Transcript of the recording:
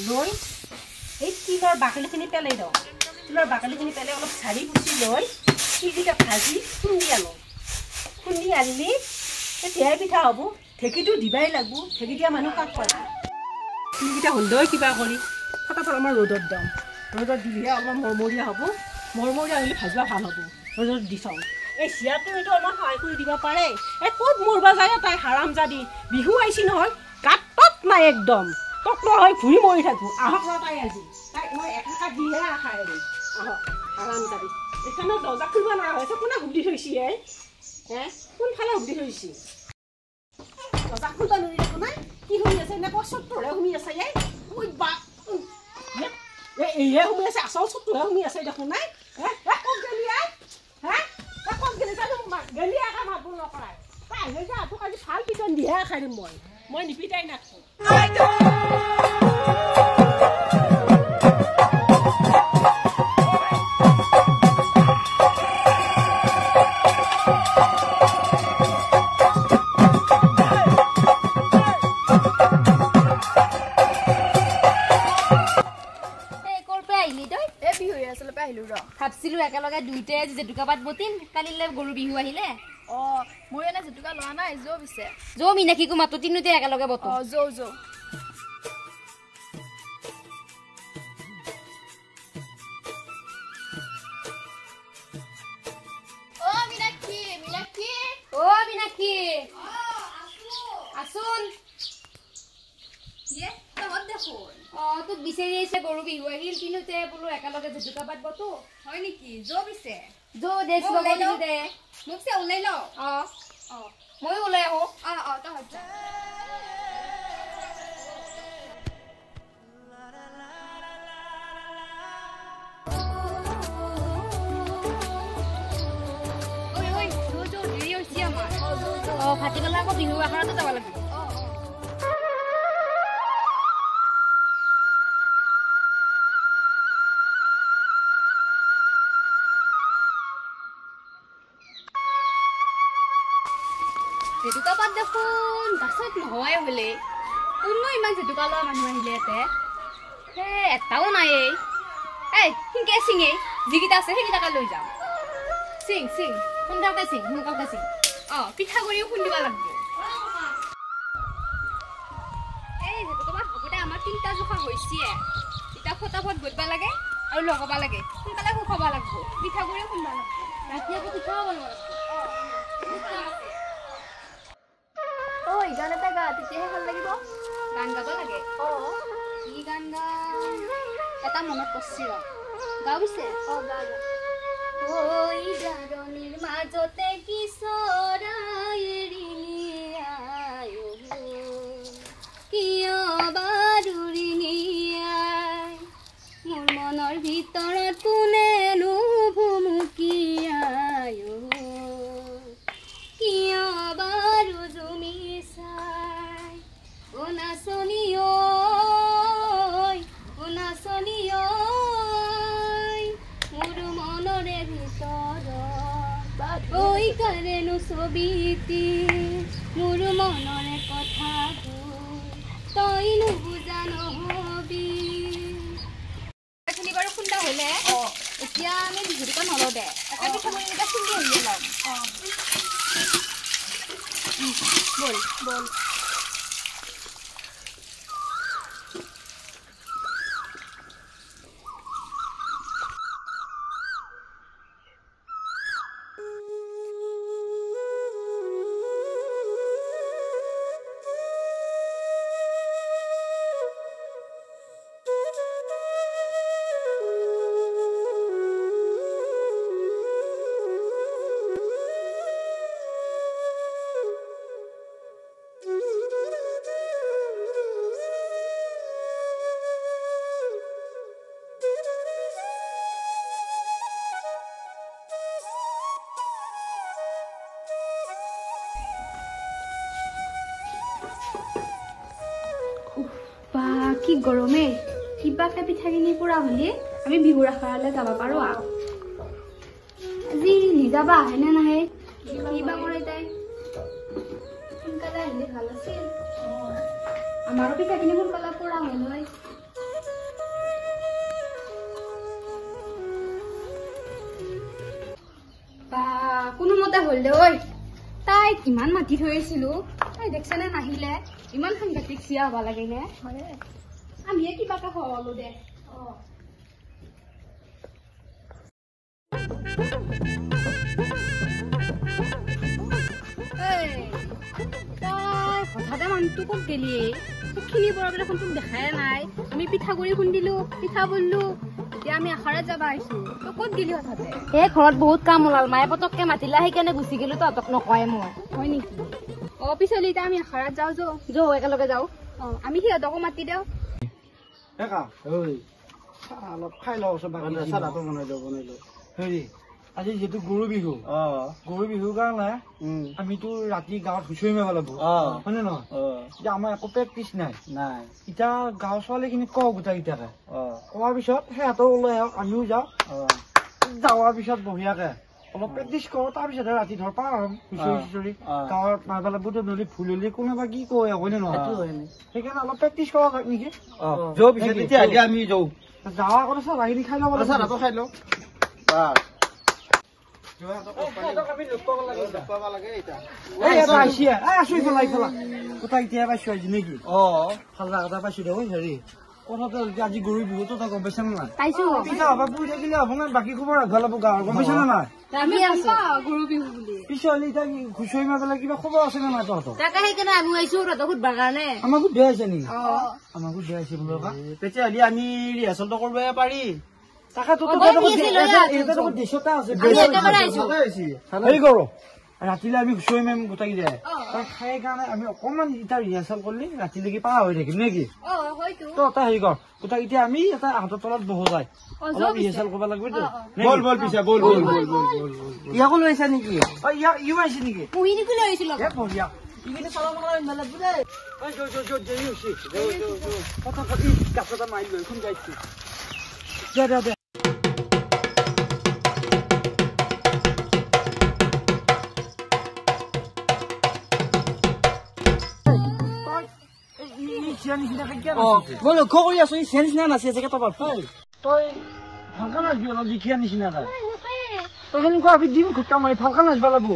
লৈ এই তিলৰ বাকলিখিনি পেলাই দিওঁ তিলৰ বাকলিখিনি পেলাই অলপ চাৰি কুচি লৈ তিলকেইটা ভাজি খুন্দি আনো খুন্দি আনিলে তিয়াই পিঠা হ'ব ঢেঁকীটো দিবাই লাগব ঢেঁকী দিয়া মানুহ কাক পাব তিলকেইটা সুন্দৰ কিবা কৰি ফটাফট আমাৰ ৰ'দত দিওঁ ৰ'দত দিলেহে অলপ মৰমৰীয়া হ'ব মৰমৰীয়া হ'লে ভাজিবা ভাল হ'ব ৰ'দত দি চাওঁ এই চিয়াটো এইটো অলপ সহায় কৰি দিব পাৰে এই ক'ত মৰবা যায় তাই হাৰাম জাদি বিহু আহিছে নহয় গাঁতত নাই একদম তক নহয় ঘূৰি মৰি থাকোঁ আহক ৰ তাই আজি তাই মই একা দিহে খাই আৰু আহক হাৰাম জাদি এইখানে দৰ্জা খুলিব নোৱাৰা হৈছে কোনে সুধি থৈছে হে কোনফালে সুধি থৈছে দৰ্জা খুলিব নোৱাৰি দেখোন নাই কি শুনি আছে নে চত্বৰহে শুনি আছে ঐ বা এইহে শুনি আছে আচল চত্বৰহে শুনি আছে দেখোন নাই ক'ত গেলি ক'ত গেলি তাই গেলি একা মাত বোল নকৰাই তাই আহে যা তোক আজি ভাল পিটন দিহে খাই দিম মই নিপিটাই নাথাকোঁ ভাবছিলো একেলগে দুইটাই জেতুকা পাত বটিম কালিলে গৰু বিহু আহিলে মই এনে জেতুকা লোৱা নাই যৌ পিছে যৌ মিনাক্ষীকো মাতো তিনিওতে একেলগে বটো যৌ যৌ মিনাক্ষী আছোন তোক বিচাৰি আহিছে গৰু বিহু আহিল তিনিওতে বোলো একেলগে জেতুকা পাত বটো হয় নেকি যৌ পিছে যৌ ড্ৰেছ লগাই দিলো দে মোক চে ওলাই ল ময়ো ওলাই আহো তই হত যা ভাটিবেলা আকৌ বিহু আখৰাতো যাব লাগিব জেতুকা পাত দেখোন গাছত নহয় বোলে কোনো ইমান জেতুকা লোৱা মানুহ আহিলে ইয়াতে এটাও নাই সিংকে চিঙে যিকেইটা আছে সেইকেইটাকে লৈ যাওঁ চিং চিং সোনকালকে চিং পিঠাগুড়িও খুন্দিব লাগিব এই জেতুকা পাত হবদে আমাৰ তিনিটা জোখা হৈছে এতিয়া ফটাফট বইবা লাগে আৰু লগাব লাগে সোনকালে শুকাব লাগিব পিঠাগুড়িও খুন্দিব লাগিব ৰাতি আকৌ পিঠাও বনাব লাগিব গান এটা গা তেতিয়াহে ভাল লাগিব গান গাব লাগে কি গান গা এটা মনত পৰছি গাও পিছে গা ঐ জাৰণিৰ মাজতে কি চৰাই এৰিলি আয়ো কিয় বাৰুৰি নিয়াই মোৰ মনৰ ভিতৰত কোনেনো ভুমুকিয়াই কিয় বাৰু জুমি চাই ও নাচনি মোৰ মনৰে ভিতৰত ঐ কাৰেনো ছবিটি মোৰ মনৰে কথাবোৰ তই নুবুজা নহবি এইখিনি বাৰু খুন্দা হ'লে এতিয়া আমি বিহুটোকে নলওঁ দে এটা পিঠাগুড়ি এটা খুন্দি আহিয়ে ল'ম বল কি গৰমে কিবাকে পিঠাখিনি পুৰা হলি আমি বিহুৰ আখৰালৈ যাব পাৰো আজি লিজাবা আহে নে নাহে কিবা কৰে তাই সোনকালে আহিলে ভাল আছিল আমাৰো পিঠাখিনি সোনকালে পুৰা হ'ল হয় কোনোমতে হ'ল দে ঐ তাইক ইমান মাতি থৈ আহিছিলো তাই দেখছেনে নাহিলে ইমান সাংঘাতিক চিয়া হ'ব লাগে নে আমিয়ে কিবাকে হলো দে হঠাতে মানুহটো ক'ত গেলি খিনি বৰাবৰ এখন তোক দেখাই নাই আমি পিঠাগুড়ি খুন্দিলো পিঠা বললো এতিয়া আমি আখাৰত যাবা আহিছো তই ক'ত গেলি হঠাতে এই ঘৰত বহুত কাম ওলাল মায়ে পতককে মাতিলা সেইকাৰণে গুচি গেলো তহঁতক নকয় মই হয় নেকি পিছলি এতিয়া আমি আখাৰত যাওঁ যৌ একেলগে যাওঁ আমি সিহঁতকো মাতি দিওঁ অলপ খাই লওঁ চাহটো বনাই লওঁ হেৰি আজি যিহেতু গৰু বিহু গৰু বিহুৰ কাৰণে আমিতো ৰাতি গাঁৱত হুঁচৰি মাৰিব লাগিব হয় নে নহয় এতিয়া আমাৰ একো প্ৰেক্টিচ নাই এতিয়া গাঁৱৰ ছোৱালীখিনি কওঁ গোটেইকেইটাকে কোৱাৰ পিছত সিহঁতেও ওলাই আহক আমিও যাওঁ যাৱাৰ পিছত বঢ়িয়াকে অলপ প্ৰেক্টিচ কৰোঁ তাৰপিছতহে ৰাতি ধৰ পাৰ হ'ম হুঁচৰি চুচৰি গাঁৱত মাৰিব লাগিব নদী ফুল হলি কোনোবা কি কয় হয় নে নহয় সেইকাৰণে অলপ প্ৰেক্টিচ কৰা যাওক নেকি আমি যাওঁ যাৱা আগতে চাহখিনি খাই ল'ব চাহটো খাই লওঁ আজি গৰু বিহুতো তই গম পাইছা নে নাই পিঠা হবা পুৰি থাকিলে হ'ব নাই বাকী খবৰ ৰাখবা লাগিব গাঁৱৰ গম পাইছা নে নাই গৰু বিহু বুলি পিছলি এতিয়া হুঁচৰি মাৰিবলৈ কিবা খবৰ আছে নে নাই তহঁতৰ তাকে সেইকাৰণে আমি আহিছো তহঁতক সুধবাৰ কাৰণে আমাক সুধিয়া হৈছে নেকি আমাক সুধিয়া হৈছে বোলো তেতিয়াহ'লে আমি ৰিহাৰ্চেলটো কৰিব পাৰি ৰাতিলে আমি হুঁচৰি মাৰিম গোটাই যায় খাই কাৰণে আমি অকমান এতিয়া ৰিহাৰ্চেল কৰিলে ৰাতিলৈকে পাৰ হৈ থাকিম নেকি তই এটা হেৰি কৰ গোটাই এতিয়া আমি এটা হাতৰ তলত বহো যায় অলপ ৰিহাৰ্চেল কৰিব লাগিব ইয়াকো লৈ আহিছা নেকি ইও আহিছে নেকি বঢ়িয়া গাছত মাৰি লৈ কোন যাইছো দে মই লক্ষ্য কৰি আছো ই চেঞ্জ নিচিনা নাচি আছে তই ভালকে নাচবি অলপ লিখিয়া নিচিনা তই সেনেকুৱা দিম খুটা মাৰি ভালকে নাচবা লাগব